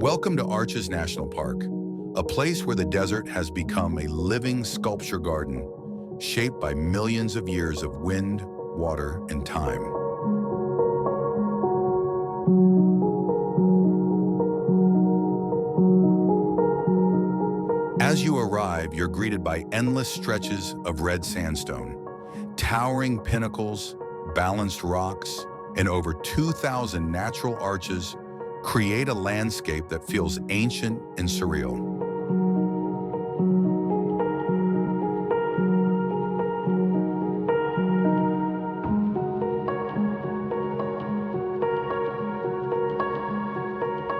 Welcome to Arches National Park, a place where the desert has become a living sculpture garden, shaped by millions of years of wind, water, and time. As you arrive, you're greeted by endless stretches of red sandstone, towering pinnacles, balanced rocks, and over 2,000 natural arches create a landscape that feels ancient and surreal.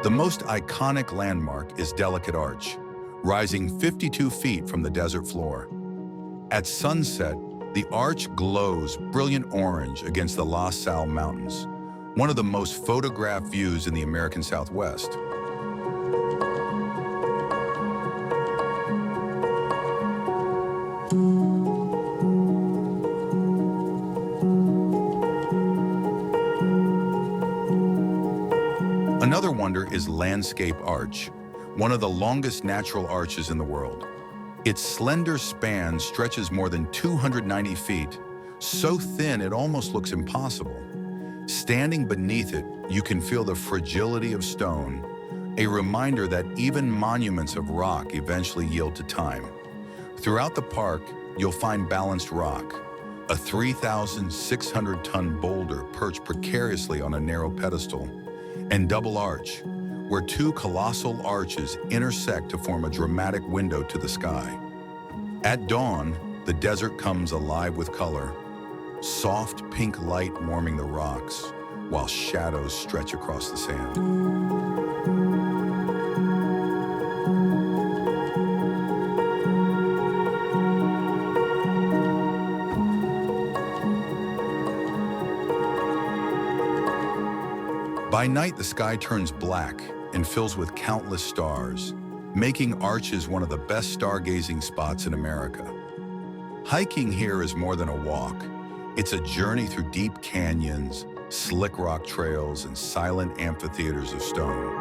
The most iconic landmark is Delicate Arch, rising 52 feet from the desert floor. At sunset, the arch glows brilliant orange against the La Salle Mountains, one of the most photographed views in the American Southwest. Another wonder is Landscape Arch, one of the longest natural arches in the world. Its slender span stretches more than 290 feet, so thin it almost looks impossible. Standing beneath it, you can feel the fragility of stone, a reminder that even monuments of rock eventually yield to time. Throughout the park, you'll find Balanced Rock, a 3,600-ton boulder perched precariously on a narrow pedestal, and Double Arch, where two colossal arches intersect to form a dramatic window to the sky. At dawn, the desert comes alive with color, soft pink light warming the rocks, while shadows stretch across the sand. By night, the sky turns black and fills with countless stars, making Arches one of the best stargazing spots in America. Hiking here is more than a walk. It's a journey through deep canyons, slick rock trails, and silent amphitheaters of stone.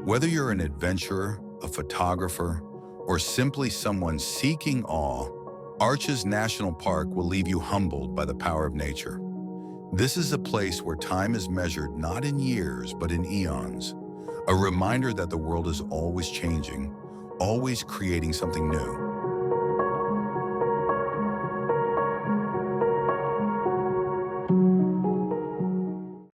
Whether you're an adventurer, a photographer, or simply someone seeking awe, Arches National Park will leave you humbled by the power of nature. This is a place where time is measured not in years, but in eons, a reminder that the world is always changing, always creating something new.